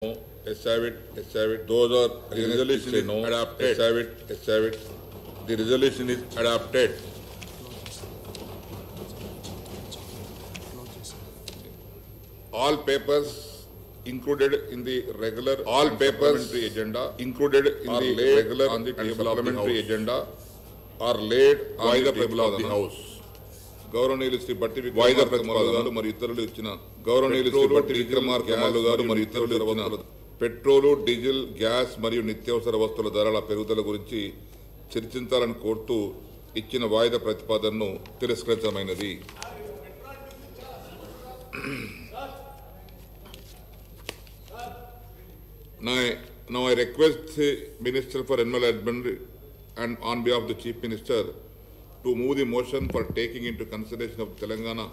Yes, have it. Those are the resolution is adopted. Yes, have it. The resolution is adopted. All papers included in the regular supplementary agenda included in the regular on the supplementary agenda are laid on the table of the House. గౌరవనీయులు శ్రీ బట్టి విక్రమార్క గారు మరియు ఇతరులు ఇచ్చిన గౌరవనీయులు శ్రీ బట్టి విక్రమార్క గారు మరియు ఇతరులు ఇచ్చిన పెట్రోలు, డీజిల్, గ్యాస్ మరియు నిత్యావసర వస్తువుల ధరల పెరుగుదల గురించి చర్చించాలని కోరుతూ ఇచ్చిన వాయిదా ప్రతిపాదనను తిరస్కరించమైనది. Now I request the Minister for Animal Husbandry and on behalf of the Chief Minister to move the motion for taking into consideration of Telangana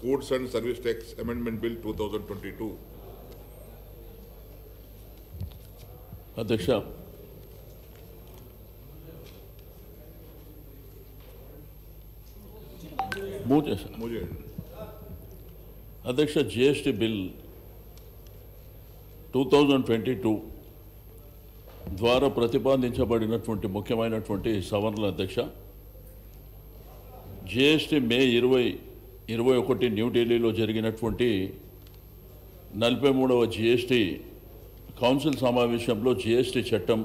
Goods and Service Tax Amendment Bill 2022. Adhyaksha, Adhyaksha, GST Bill 2022 ద్వారా ప్రతిపాదించబడినటువంటి ముఖ్యమైనటువంటి సవరణల అధ్యక్ష GST మే 2021 న్యూఢిల్లీలో జరిగినటువంటి 43వ GST council సమావేశంలో GST చట్టం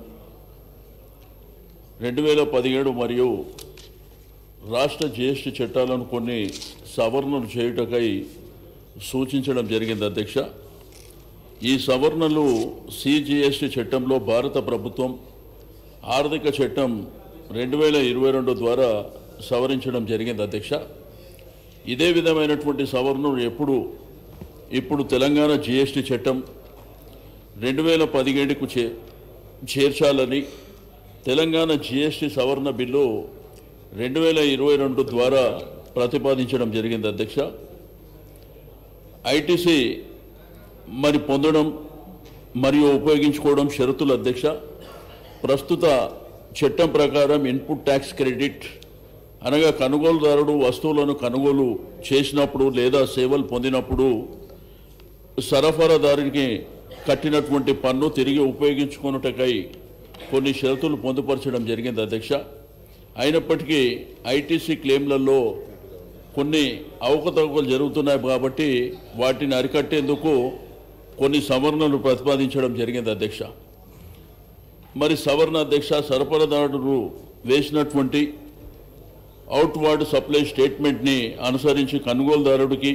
2017 మరియు రాష్ట్ర GST చట్టాలను కొన్ని సవరణలు చేయుటకై సూచించడం జరిగింది అధ్యక్ష. ఈ సవరణలు CGST చట్టంలో భారత ప్రభుత్వం ఆర్థిక చట్టం 2022 ద్వారా సవరించడం జరిగింది అధ్యక్ష. ఇదే విధమైనటువంటి సవరణలు ఇప్పుడు తెలంగాణ GST చట్టం 2017కు చేర్చాలని తెలంగాణ GST సవరణ బిల్లు 2022 ద్వారా ప్రతిపాదించడం జరిగింది అధ్యక్ష. ITC మరి పొందడం మరియు ఉపయోగించుకోవడం షరతుల అధ్యక్ష. ప్రస్తుత చట్టం ప్రకారం ఇన్పుట్ ట్యాక్స్ క్రెడిట్ అనగా కొనుగోలుదారుడు వస్తువులను కొనుగోలు చేసినప్పుడు లేదా సేవలు పొందినప్పుడు సరఫరాదారునికి కట్టినటువంటి పన్ను తిరిగి ఉపయోగించుకొనుటకై కొన్ని షరతులు పొందుపరచడం జరిగింది అధ్యక్ష. అయినప్పటికీ ITC క్లెయిమ్లలో కొన్ని అవకతవకలు జరుగుతున్నాయి కాబట్టి వాటిని అరికట్టేందుకు కొన్ని సవరణలు ప్రతిపాదించడం జరిగింది అధ్యక్ష. మరి సవరణ అధ్యక్ష సరఫరాదారుడు వేసినటువంటి అవుట్వర్డ్ సప్లై స్టేట్మెంట్ని అనుసరించి కొనుగోలుదారుడికి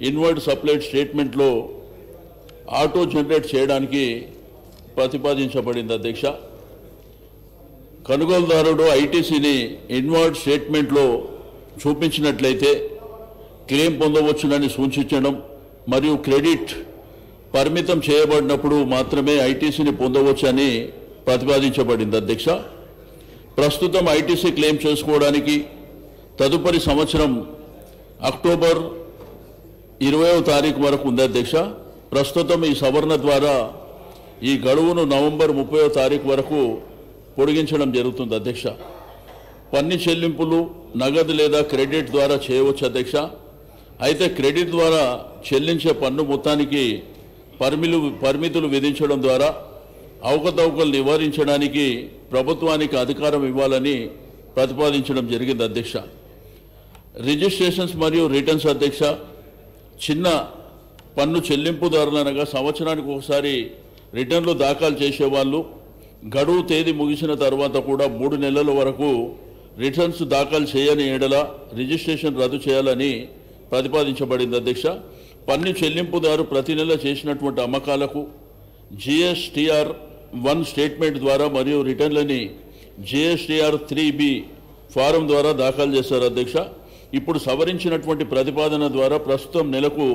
ఇన్వర్డ్ సప్లై స్టేట్మెంట్లో ఆటో జనరేట్ చేయడానికి ప్రతిపాదించబడింది అధ్యక్ష. కొనుగోలుదారుడు ITCని ఇన్వర్డ్ స్టేట్మెంట్లో చూపించినట్లయితే క్లెయిమ్ పొందవచ్చునని సూచించడం మరియు క్రెడిట్ పరిమితం చేయబడినప్పుడు మాత్రమే ITCని పొందవచ్చని ప్రతిపాదించబడింది అధ్యక్ష. ప్రస్తుతం ITC క్లెయిమ్ చేసుకోవడానికి తదుపరి సంవత్సరం అక్టోబర్ 20వ తారీఖు వరకు ఉంది అధ్యక్ష. ప్రస్తుతం ఈ సవరణ ద్వారా ఈ గడువును నవంబర్ 30వ తారీఖు వరకు పొడిగించడం జరుగుతుంది అధ్యక్ష. పన్ను చెల్లింపులు నగదు లేదా క్రెడిట్ ద్వారా చేయవచ్చు అధ్యక్ష. అయితే క్రెడిట్ ద్వారా చెల్లించే పన్ను మొత్తానికి పరిమితులు విధించడం ద్వారా అవకతవకలు నివారించడానికి ప్రభుత్వానికి అధికారం ఇవ్వాలని ప్రతిపాదించడం జరిగింది అధ్యక్ష. రిజిస్ట్రేషన్స్ మరియు రిటర్న్స్ అధ్యక్ష చిన్న పన్ను చెల్లింపుదారులనగా సంవత్సరానికి ఒకసారి రిటర్న్లు దాఖలు చేసేవాళ్ళు గడువు తేదీ ముగిసిన తర్వాత కూడా 3 నెలల వరకు రిటర్న్స్ దాఖలు చేయని ఎడల రిజిస్ట్రేషన్ రద్దు చేయాలని ప్రతిపాదించబడింది అధ్యక్ష. పన్ను చెల్లింపుదారు ప్రతి నెల చేసినటువంటి అమ్మకాలకు GSTR 1 స్టేట్మెంట్ ద్వారా మరియు రిటర్న్లని GSTR 3B ఫారం ద్వారా దాఖలు చేశారు అధ్యక్ష. ఇప్పుడు సవరించినటువంటి ప్రతిపాదన ద్వారా ప్రస్తుతం నెలకు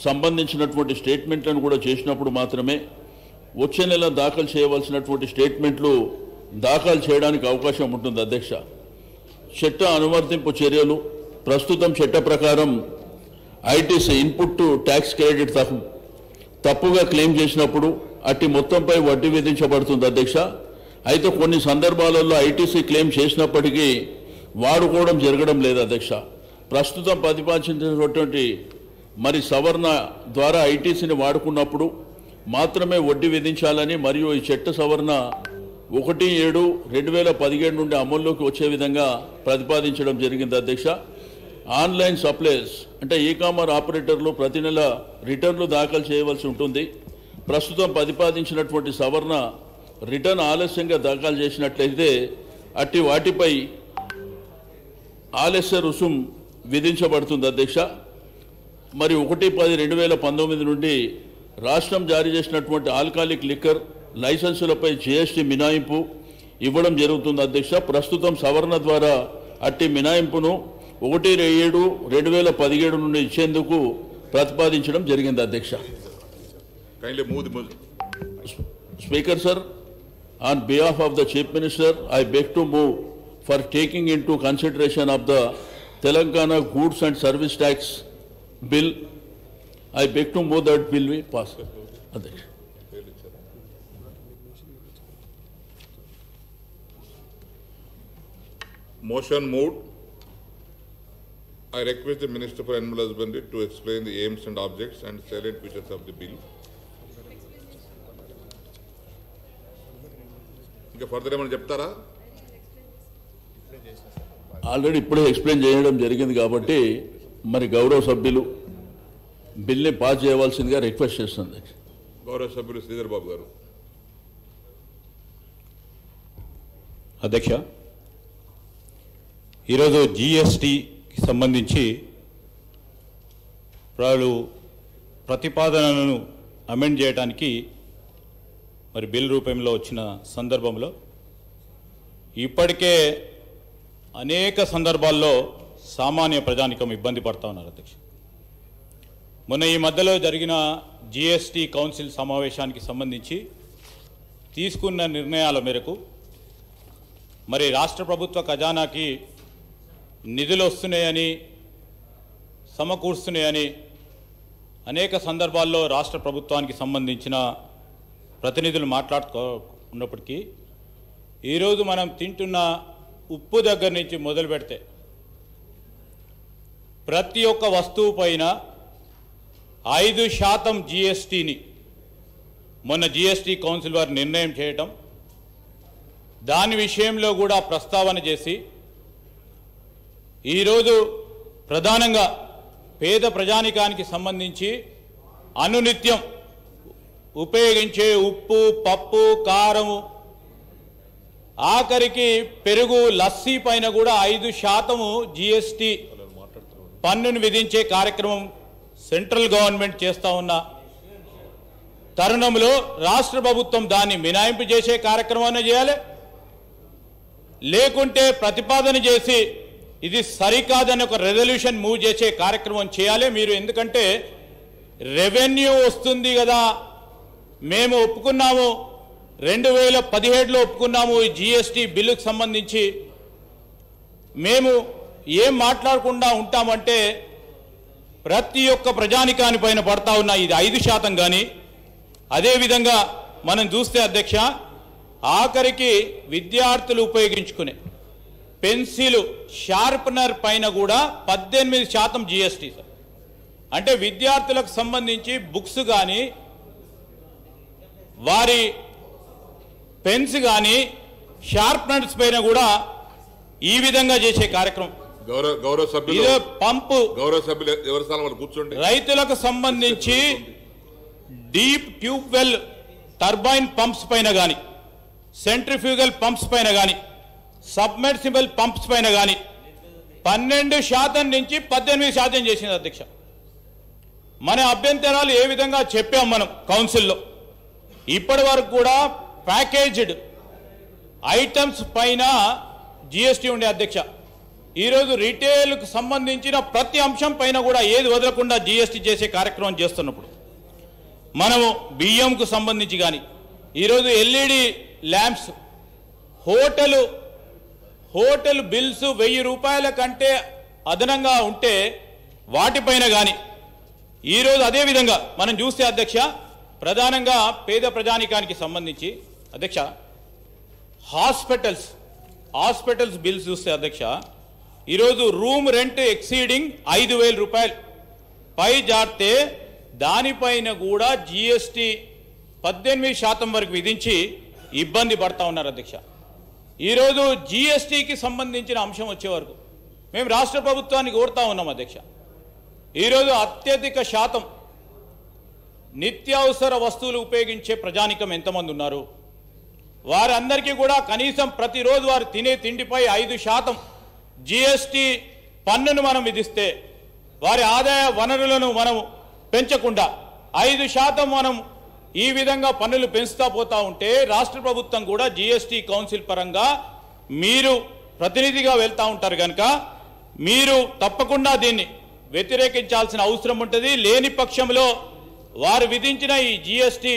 సంబంధించినటువంటి స్టేట్మెంట్లను కూడా చేసినప్పుడు మాత్రమే వచ్చే నెల దాఖలు చేయవలసినటువంటి స్టేట్మెంట్లు దాఖలు చేయడానికి అవకాశం ఉంటుంది అధ్యక్ష. చట్ట అనువర్తింపు చర్యలు ప్రస్తుతం చట్ట ప్రకారం ITC ఇన్పుట్ ట్యాక్స్ క్రెడిట్ తప్పుగా క్లెయిమ్ చేసినప్పుడు అట్టి మొత్తంపై వడ్డీ విధించబడుతుంది అధ్యక్ష. అయితే కొన్ని సందర్భాలలో ITC క్లెయిమ్ చేసినప్పటికీ వాడుకోవడం జరగడం లేదు అధ్యక్ష. ప్రస్తుతం ప్రతిపాదించినటువంటి మరి సవరణ ద్వారా ఐటీసీని వాడుకున్నప్పుడు మాత్రమే వడ్డీ విధించాలని మరియు ఈ చట్ట సవరణ 1/7/2017 నుండి అమల్లోకి వచ్చే విధంగా ప్రతిపాదించడం జరిగింది అధ్యక్ష. ఆన్లైన్ సప్లైస్ అంటే ఈ-కామర్స్ ఆపరేటర్లు ప్రతి నెల రిటర్న్లు దాఖలు చేయవలసి ఉంటుంది. ప్రస్తుతం ప్రతిపాదించినటువంటి సవరణ రిటర్న్ ఆలస్యంగా దాఖలు చేసినట్లయితే అట్టి వాటిపై ఆలస్య రుసుం విధించబడుతుంది అధ్యక్ష. మరి 1/10/2019 నుండి రాష్ట్రం జారీ చేసినటువంటి ఆల్కహాలిక్ లిక్కర్ లైసెన్సులపై జీఎస్టీ మినహాయింపు ఇవ్వడం జరుగుతుంది అధ్యక్ష. ప్రస్తుతం సవరణ ద్వారా అట్టి మినహాయింపును 1/7/2017 నుండి ఇచ్చేందుకు ప్రతిపాదించడం జరిగింది అధ్యక్ష. Speaker sir, on behalf of the Chief Minister, I beg to move for taking into consideration of the Telangana Goods and Service Tax Bill. I beg to move that bill be passed. Motion moved. I request the Minister for Animal Husbandry to explain the aims and objects and salient features of the bill. ఇంకా further ఏమైనా చెప్తారా? Already ఇప్పుడే explain చేయడం జరిగింది కాబట్టి మరి గౌరవ సభ్యులు బిల్ని పాస్ చేయవలసిందిగా రిక్వెస్ట్ చేస్తుంది. గౌరవ సభ్యులు శ్రీధర్ బాబు గారు. అధ్యక్ష, ఈరోజు జిఎస్టికి సంబంధించి వాళ్ళు ప్రతిపాదనలను అమెండ్ చేయడానికి మరి బిల్ రూపంలో వచ్చిన సందర్భంలో ఇప్పటికే అనేక సందర్భాల్లో సామాన్య ప్రజానికం ఇబ్బంది పడతా ఉన్నారు అధ్యక్ష. మొన్న ఈ మధ్యలో జరిగిన జిఎస్టి కౌన్సిల్ సమావేశానికి సంబంధించి తీసుకున్న నిర్ణయాల మేరకు మరి రాష్ట్ర ప్రభుత్వ ఖజానాకి నిధులు వస్తున్నాయని సమకూరుస్తున్నాయని అనేక సందర్భాల్లో రాష్ట్ర ప్రభుత్వానికి సంబంధించిన ప్రతినిధులు మాట్లాడుకున్నప్పటికీ ఈరోజు మనం తింటున్న ఉప్పు దగ్గర నుంచి మొదలు పెడితే ప్రతి ఒక్క వస్తువు పైన 5% జిఎస్టీని మొన్న జిఎస్టీ కౌన్సిల్ వారు నిర్ణయం చేయటం, దాని విషయంలో కూడా ప్రస్తావన చేసి ఈరోజు ప్రధానంగా పేద ప్రజానికానికి సంబంధించి అనునిత్యం ఉపయోగించే ఉప్పు, పప్పు, కారము, ఆఖరికి పెరుగు, లస్సీ పైన కూడా 5% జిఎస్టీ పన్నును విధించే కార్యక్రమం సెంట్రల్ గవర్నమెంట్ చేస్తూ ఉన్న తరుణంలో రాష్ట్ర ప్రభుత్వం దాన్ని మినహాయింపు చేసే కార్యక్రమాన్ని చేయాలి, లేకుంటే ప్రతిపాదన చేసి ఇది సరికాదని ఒక రెజల్యూషన్ మూవ్ చేసే కార్యక్రమం చేయాలి. మీరు ఎందుకంటే రెవెన్యూ వస్తుంది కదా, మేము ఒప్పుకున్నాము 2017లో ఒప్పుకున్నాము ఈ జిఎస్టీ బిల్లుకు సంబంధించి, మేము ఏం మాట్లాడకుండా ఉంటామంటే ప్రతి ఒక్క ప్రజానికాని పైన పడతా ఉన్న ఇది 5% కానీ, అదేవిధంగా మనం చూస్తే అధ్యక్ష ఆఖరికి విద్యార్థులు ఉపయోగించుకునే పెన్సిల్, షార్పనర్ పైన కూడా 18% జిఎస్టీ సార్. అంటే విద్యార్థులకు సంబంధించి బుక్స్ కానీ వారి పెన్స్ కానీ షార్పనర్స్ పైన కూడా ఈ విధంగా చేసే కార్యక్రమం. గౌరవ సభ్యులు పంపు ఎవరి స్థానం వాళ్ళు కూర్చోండి. రైతులకు సంబంధించి deep tube well turbine pumps పైన కానీ, సెంట్రిఫ్యూగల్ పంప్స్ పైన కానీ, సబ్మెర్సిబుల్ పంప్స్ పైన కానీ 12% నుంచి 18% చేసింది అధ్యక్ష. మన అభ్యంతరాలు ఏ విధంగా చెప్పాం మనం కౌన్సిల్లో, ఇప్పటి వరకు కూడా ప్యాకేజ్డ్ ఐటమ్స్ పైన జిఎస్టీ ఉండే అధ్యక్ష. ఈరోజు రీటైల్కు సంబంధించిన ప్రతి అంశం పైన కూడా ఏది వదలకుండా జిఎస్టీ చేసే కార్యక్రమం చేస్తున్నప్పుడు మనము బియ్యంకు సంబంధించి కానీ, ఈరోజు ఎల్ఈడి ల్యాంప్స్, హోటల్ బిల్స్ 1000 రూపాయల కంటే అదనంగా ఉంటే వాటిపైన కానీ ఈరోజు అదేవిధంగా మనం చూస్తే అధ్యక్ష ప్రధానంగా పేద ప్రజానికానికి సంబంధించి అధ్యక్ష హాస్పిటల్స్ బిల్స్ చూస్తే అధ్యక్ష ఈరోజు రూమ్ రెంట్ ఎక్సీడింగ్ 5000 రూపాయలు పై జారితే దానిపైన కూడా జిఎస్టీ 18% వరకు విధించి ఇబ్బంది పడతా ఉన్నారు అధ్యక్ష. ఈరోజు జీఎస్టీకి సంబంధించిన అంశం వచ్చే వరకు మేము రాష్ట్ర ప్రభుత్వాన్ని కోరుతా ఉన్నాం అధ్యక్ష. ఈరోజు అత్యధిక శాతం నిత్యావసర వస్తువులు ఉపయోగించే ప్రజానికం ఎంతమంది ఉన్నారు? వారందరికీ కూడా కనీసం ప్రతిరోజు వారు తినే తిండిపై 5% జీఎస్టీ పన్నును మనం విధిస్తే, వారి ఆదాయ వనరులను మనం పెంచకుండా 5% మనం ఈ విధంగా పన్నులు పెంచుతా పోతా ఉంటే, రాష్ట్ర ప్రభుత్వం కూడా జీఎస్టీ కౌన్సిల్ పరంగా మీరు ప్రతినిధిగా వెళ్తూ ఉంటారు కనుక మీరు తప్పకుండా దీన్ని వ్యతిరేకించాల్సిన అవసరం ఉంటుంది. లేని పక్షంలో వారు విధించిన ఈ జీఎస్టీ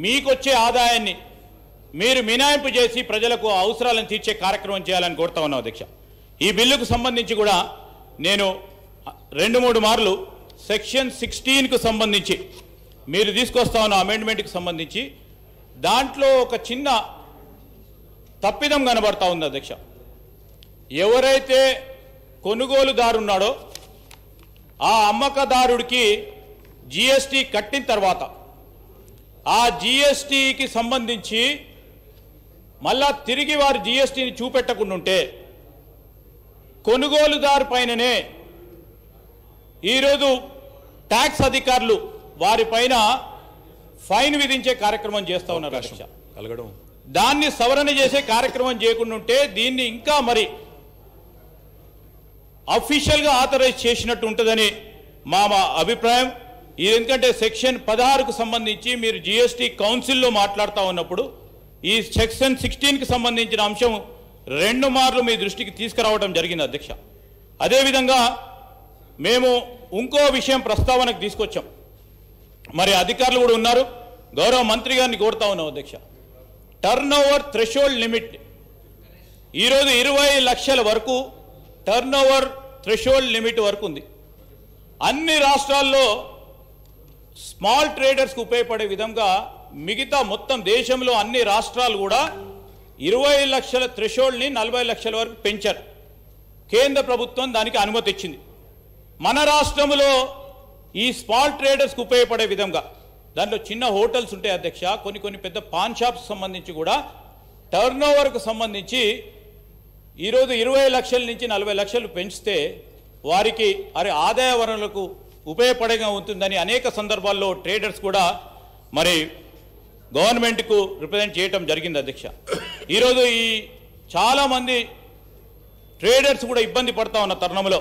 మీకొచ్చే ఆదాయాన్ని మీరు మినహాయింపు చేసి ప్రజలకు అవసరాలను తీర్చే కార్యక్రమం చేయాలని కోరుతా ఉన్నాం అధ్యక్ష. ఈ బిల్లుకు సంబంధించి కూడా నేను 2-3 మార్లు సెక్షన్ 16కు సంబంధించి మీరు తీసుకొస్తా ఉన్న అమెండ్మెంట్కి సంబంధించి దాంట్లో ఒక చిన్న తప్పిదం కనబడతా ఉంది అధ్యక్ష. ఎవరైతే కొనుగోలుదారు ఉన్నాడో ఆ అమ్మకదారుడికి జీఎస్టీ కట్టిన తర్వాత ఆ జీఎస్టీకి సంబంధించి మళ్ళా తిరిగి వారు జీఎస్టీని చూపెట్టకుండా ఉంటే కొనుగోలుదారు పైననే ఈరోజు ట్యాక్స్ అధికారులు వారిపైన ఫైన్ విధించే కార్యక్రమం చేస్తూ ఉన్నారు అధ్యక్ష. దాన్ని సవరణ చేసే కార్యక్రమం చేయకుండా ఉంటే దీన్ని ఇంకా మరి అఫీషియల్గా ఆథరైజ్ చేసినట్టు ఉంటుందని మా అభిప్రాయం. ఎందుకంటే సెక్షన్ 16కు సంబంధించి మీరు జీఎస్టీ కౌన్సిల్లో మాట్లాడుతూ ఉన్నప్పుడు ఈ సెక్షన్ 16కి సంబంధించిన అంశం 2 మార్లు మీ దృష్టికి తీసుకురావడం జరిగింది అధ్యక్ష. అదేవిధంగా మేము ఇంకో విషయం ప్రస్తావనకు తీసుకొచ్చాం. మరి అధికారులు కూడా ఉన్నారు, గౌరవ మంత్రి గారిని కోరుతా ఉన్నాం అధ్యక్ష. టర్న్ ఓవర్ థ్రెషోల్డ్ లిమిట్ ఈరోజు 20 లక్షల వరకు టర్న్ ఓవర్ థ్రెషోల్డ్ లిమిట్ వరకు ఉంది. అన్ని రాష్ట్రాల్లో స్మాల్ ట్రేడర్స్కు ఉపయోగపడే విధంగా మిగతా మొత్తం దేశంలో అన్ని రాష్ట్రాలు కూడా 20 లక్షల థ్రెషోల్డ్ని 40 లక్షల వరకు పెంచారు. కేంద్ర ప్రభుత్వం దానికి అనుమతి ఇచ్చింది. మన రాష్ట్రంలో ఈ స్మాల్ ట్రేడర్స్కు ఉపయోగపడే విధంగా దాంట్లో చిన్న హోటల్స్ ఉంటాయి అధ్యక్ష, కొన్ని పెద్ద పాన్ షాప్స్ సంబంధించి కూడా టర్న్ ఓవర్కు సంబంధించి ఈరోజు 20 లక్షల నుంచి 40 లక్షలు పెంచితే వారికి ఆదాయ వనరులకు ఉపయోగపడేగా ఉంటుందని అనేక సందర్భాల్లో ట్రేడర్స్ కూడా మరి గవర్నమెంట్కు రిప్రజెంట్ చేయటం జరిగింది అధ్యక్ష. ఈరోజు ఈ చాలామంది ట్రేడర్స్ కూడా ఇబ్బంది పడతా ఉన్న తరుణంలో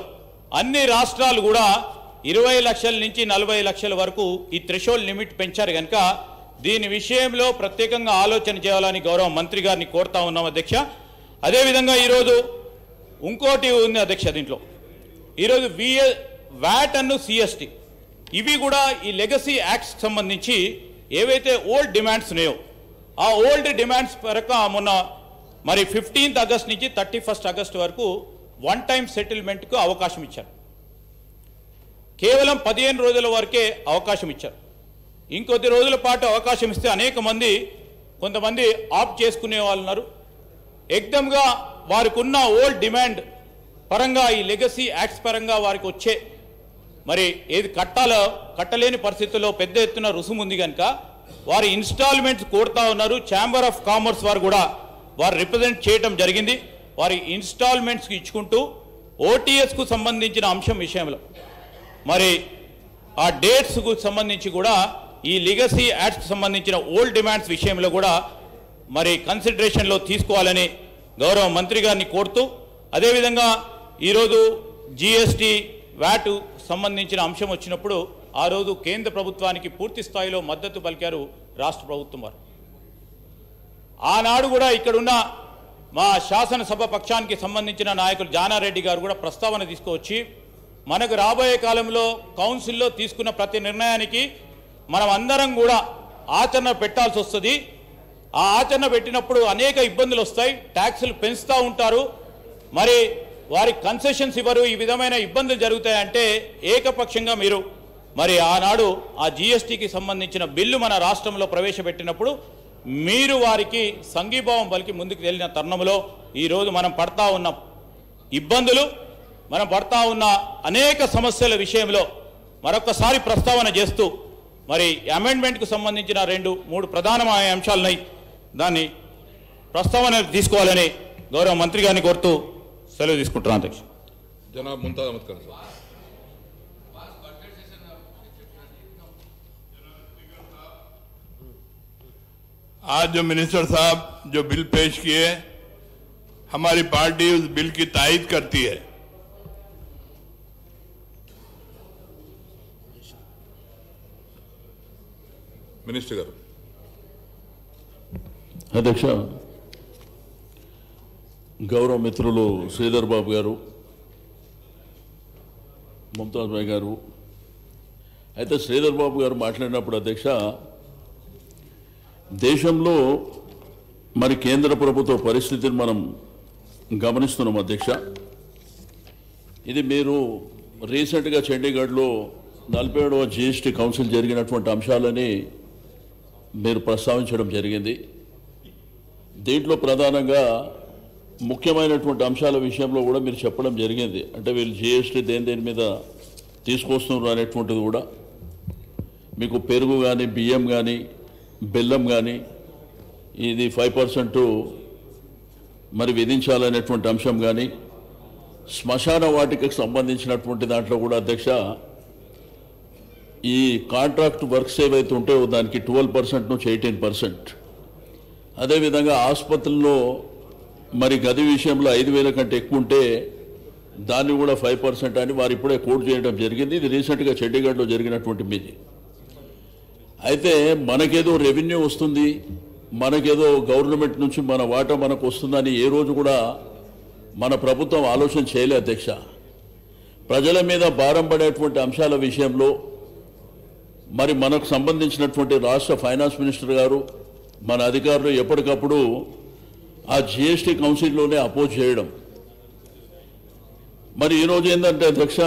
అన్ని రాష్ట్రాలు కూడా 20 లక్షల నుంచి 40 లక్షల వరకు ఈ థ్రెషోల్డ్ లిమిట్ పెంచారు కనుక దీని విషయంలో ప్రత్యేకంగా ఆలోచన చేయాలని గౌరవ మంత్రి గారిని కోరుతా ఉన్నాం అధ్యక్ష. అదేవిధంగా ఈరోజు ఇంకోటి ఉంది అధ్యక్ష, దీంట్లో ఈరోజు వ్యాట్ అను సిఎస్టీ ఇవి కూడా ఈ లెగసీ యాక్ట్స్కి సంబంధించి ఏవైతే ఓల్డ్ డిమాండ్స్ ఉన్నాయో ఆ ఓల్డ్ డిమాండ్స్ ప్రకారం మొన్న మరి 15th ఆగస్ట్ నుంచి 31st ఆగస్ట్ వరకు వన్ టైం సెటిల్మెంట్కు అవకాశం ఇచ్చారు. కేవలం 15 రోజుల వరకే అవకాశం ఇచ్చారు. ఇంకొద్ది రోజుల పాటు అవకాశం ఇస్తే కొంతమంది ఆప్ట్ చేసుకునే వాళ్ళు ఉన్నారు. ఎగ్దమ్గా వారికి ఉన్న ఓల్డ్ డిమాండ్ పరంగా ఈ లెగసీ యాక్ట్స్ పరంగా వారికి వచ్చే మరి ఏది కట్టలేని పరిస్థితుల్లో పెద్ద ఎత్తున రుసుము ఉంది కనుక వారి ఇన్స్టాల్మెంట్స్ కోరుతా ఉన్నారు. ఛాంబర్ ఆఫ్ కామర్స్ వారు కూడా వారు రిప్రజెంట్ చేయడం జరిగింది. వారి ఇన్స్టాల్మెంట్స్కి ఇచ్చుకుంటూ ఓటీఎస్కు సంబంధించిన అంశం విషయంలో మరి ఆ డేట్స్కు సంబంధించి కూడా ఈ లెగసీ యాక్ట్స్కి సంబంధించిన ఓల్డ్ డిమాండ్స్ విషయంలో కూడా మరి కన్సిడరేషన్లో తీసుకోవాలని గౌరవ మంత్రి గారిని కోరుతూ, అదేవిధంగా ఈరోజు జీఎస్టీ వ్యాట్ సంబంధించిన అంశం వచ్చినప్పుడు ఆ రోజు కేంద్ర ప్రభుత్వానికి పూర్తి స్థాయిలో మద్దతు పలికారు రాష్ట్ర ప్రభుత్వం వారు. ఆనాడు కూడా ఇక్కడున్న మా శాసనసభ పక్షానికి సంబంధించిన నాయకులు జానారెడ్డి గారు కూడా ప్రస్తావన తీసుకువచ్చి మనకు రాబోయే కాలంలో కౌన్సిల్లో తీసుకున్న ప్రతి నిర్ణయానికి మనం అందరం కూడా ఆచరణ పెట్టాల్సి వస్తుంది. ఆ ఆచరణ పెట్టినప్పుడు అనేక ఇబ్బందులు వస్తాయి, ట్యాక్సులు పెంచుతూ ఉంటారు, మరి వారికి కన్సెషన్స్ ఇవ్వరు, ఈ విధమైన ఇబ్బందులు జరుగుతాయంటే ఏకపక్షంగా మీరు మరి ఆనాడు ఆ జీఎస్టీకి సంబంధించిన బిల్లు మన రాష్ట్రంలో ప్రవేశపెట్టినప్పుడు మీరు వారికి సంఘీభావం పలికి ముందుకు వెళ్ళిన తరుణంలో ఈరోజు మనం పడతా ఉన్న ఇబ్బందులు, మనం పడతా ఉన్న అనేక సమస్యల విషయంలో మరొకసారి ప్రస్తావన చేస్తూ మరి అమెండ్మెంట్కు సంబంధించిన 2-3 ప్రధానమైన అంశాలున్నాయి. దాన్ని ప్రస్తావన తీసుకోవాలని గౌరవ మంత్రి గారిని కోరుతూ సెలవు తీసుకుంటున్నాను అధ్యక్ష. जनाब मुमताज अहमद खान साहब। आज जो मिनिस्टर साहब जो बिल पेश किए, हमारी पार्टी उस बिल की तायीद करती है। मिनिस्टर गारू అధ్యక్ష, గౌరవ మిత్రులు శ్రీధర్ బాబు గారు, ముంతాజ్ భాయ్ గారు, అయితే శ్రీధర్ బాబు గారు మాట్లాడినప్పుడు అధ్యక్ష, దేశంలో మరి కేంద్ర ప్రభుత్వ పరిస్థితిని మనం గమనిస్తున్నాం అధ్యక్ష. ఇది మీరు రీసెంట్గా చండీగఢ్లో 47వ GST కౌన్సిల్ జరిగినటువంటి అంశాలని మీరు ప్రస్తావించడం జరిగింది. దీంట్లో ప్రధానంగా ముఖ్యమైనటువంటి అంశాల విషయంలో కూడా మీరు చెప్పడం జరిగింది. అంటే వీళ్ళు GST దేని మీద తీసుకొస్తున్నారు అనేటువంటిది కూడా, మీకు పెరుగు కానీ, బియ్యం కానీ, బెల్లం కానీ ఇది 5% మరి విధించాలనేటువంటి అంశం కానీ, శ్మశాన వాటికకు సంబంధించినటువంటి దాంట్లో కూడా అధ్యక్ష, ఈ కాంట్రాక్ట్ వర్క్స్ ఏవైతే ఉంటాయో దానికి 12% నుంచి 18%. అదేవిధంగా ఆసుపత్రుల్లో మరి గది విషయంలో 5,000 కంటే ఎక్కువ ఉంటే దాన్ని కూడా 5% అని వారు ఇప్పుడే కోట్ చేయడం జరిగింది. ఇది రీసెంట్గా చండీగఢ్లో జరిగినటువంటి మీది. అయితే మనకేదో రెవెన్యూ వస్తుంది, మనకేదో గవర్నమెంట్ నుంచి మన వాటా మనకు వస్తుందని ఏ రోజు కూడా మన ప్రభుత్వం ఆలోచన చేయలే అధ్యక్ష. ప్రజల మీద భారం పడేటువంటి అంశాల విషయంలో మరి మనకు సంబంధించినటువంటి రాష్ట్ర ఫైనాన్స్ మినిస్టర్ గారు, మన అధికారులు ఎప్పటికప్పుడు ఆ GST కౌన్సిల్లోనే అపోజ్ చేయడం. మరి ఈరోజు ఏంటంటే అధ్యక్ష,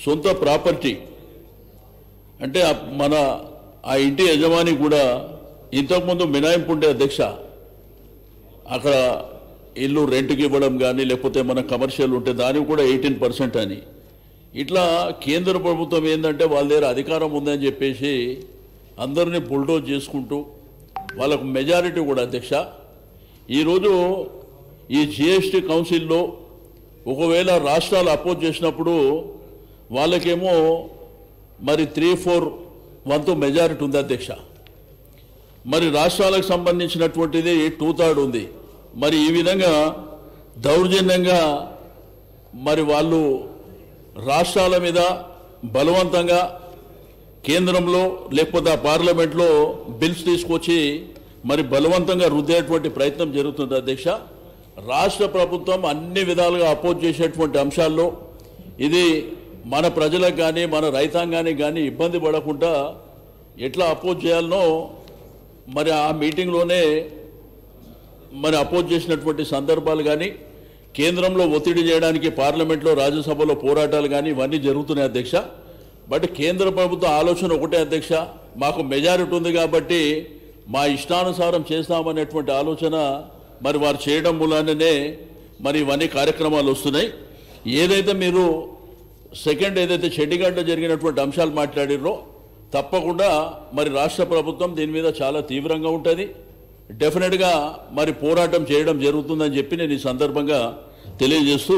సొంత ప్రాపర్టీ అంటే మన ఆ ఇంటి యజమాని కూడా ఇంతకుముందు మినాయింపు ఉండే అధ్యక్ష, అక్కడ ఇల్లు రెంట్కి ఇవ్వడం కానీ లేకపోతే మన కమర్షియల్ ఉంటే దానికి కూడా 18% అని. ఇట్లా కేంద్ర ప్రభుత్వం ఏంటంటే వాళ్ళ దగ్గర అధికారం ఉందని చెప్పేసి అందరినీ బుల్డోజ్ చేసుకుంటూ వాళ్ళకు మెజారిటీ కూడా అధ్యక్ష. ఈరోజు ఈ GST కౌన్సిల్లో ఒకవేళ రాష్ట్రాలు అపోజ్ చేసినప్పుడు వాళ్ళకేమో మరి 3/4 వంతు మెజారిటీ ఉంది అధ్యక్ష. మరి రాష్ట్రాలకు సంబంధించినటువంటిది 2/3 ఉంది. మరి ఈ విధంగా దౌర్జన్యంగా మరి వాళ్ళు రాష్ట్రాల మీద బలవంతంగా కేంద్రంలో లేకపోతే ఆ పార్లమెంట్లో బిల్స్ తీసుకొచ్చి మరి బలవంతంగా రుద్దేటువంటి ప్రయత్నం జరుగుతుంది అధ్యక్ష. రాష్ట్ర ప్రభుత్వం అన్ని విధాలుగా అపోజ్ చేసేటువంటి అంశాల్లో ఇది మన ప్రజలకు కానీ మన రైతాంగానికి కానీ ఇబ్బంది పడకుండా ఎట్లా అపోజ్ చేయాలనో మరి ఆ మీటింగ్లోనే మరి అపోజ్ చేసినటువంటి సందర్భాలు కానీ, కేంద్రంలో ఒత్తిడి చేయడానికి పార్లమెంట్లో రాజ్యసభలో పోరాటాలు కానీ ఇవన్నీ జరుగుతున్నాయి అధ్యక్ష. బట్ కేంద్ర ప్రభుత్వ ఆలోచన ఒకటే అధ్యక్ష, మాకు మెజారిటీ ఉంది కాబట్టి మా ఇష్టానుసారం చేస్తామనేటువంటి ఆలోచన మరి వారు చేయడం మూలానే మరి ఇవన్నీ కార్యక్రమాలు వస్తున్నాయి. ఏదైతే మీరు సెకండ్ ఏదైతే చండీగఢ్లో జరిగినటువంటి అంశాలు మాట్లాడిరో తప్పకుండా మరి రాష్ట్ర ప్రభుత్వం దీని మీద చాలా తీవ్రంగా ఉంటుంది. డెఫినెట్గా మరి పోరాటం చేయడం జరుగుతుందని చెప్పి నేను ఈ సందర్భంగా తెలియజేస్తూ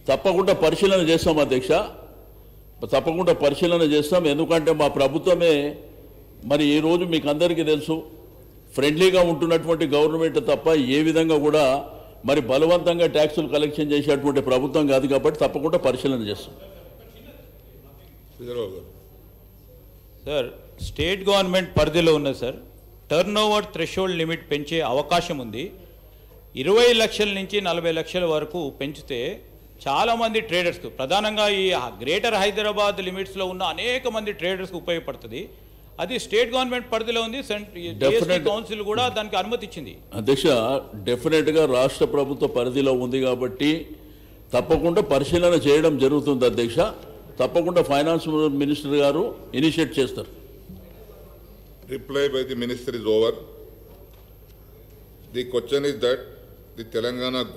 తప్పకుండా పరిశీలన చేస్తాం అధ్యక్ష, తప్పకుండా పరిశీలన చేస్తాం. ఎందుకంటే మా ప్రభుత్వమే మరి ఈరోజు మీకు అందరికీ తెలుసు ఫ్రెండ్లీగా ఉంటున్నటువంటి గవర్నమెంట్ తప్ప ఏ విధంగా కూడా మరి బలవంతంగా ట్యాక్సులు కలెక్షన్ చేసేటువంటి ప్రభుత్వం కాదు కాబట్టి తప్పకుండా పరిశీలన చేస్తాం. సార్, స్టేట్ గవర్నమెంట్ పరిధిలో ఉన్నది sir, turn over threshold limit పెంచే అవకాశం ఉంది. 20 లక్షల నుంచి 40 లక్షల వరకు పెంచితే చాలామంది ట్రేడర్స్కు, ప్రధానంగా ఈ గ్రేటర్ హైదరాబాద్ లిమిట్స్లో ఉన్న అనేక మంది ట్రేడర్స్కి ఉపయోగపడుతుంది. అది స్టేట్ గవర్నమెంట్ పరిధిలో ఉంది. GST కౌన్సిల్ కూడా దానికి అనుమతి ఇచ్చింది. అధ్యక్ష, డెఫినెట్గా రాష్ట్ర ప్రభుత్వ పరిధిలో ఉంది కాబట్టి తప్పకుండా పరిశీలన చేయడం జరుగుతుంది అధ్యక్ష. తప్పకుండా ఫైనాన్స్ మినిస్టర్ గారు ఇనిషియేట్ చేస్తారు. Reply by the minister is over. The question is that the Telangana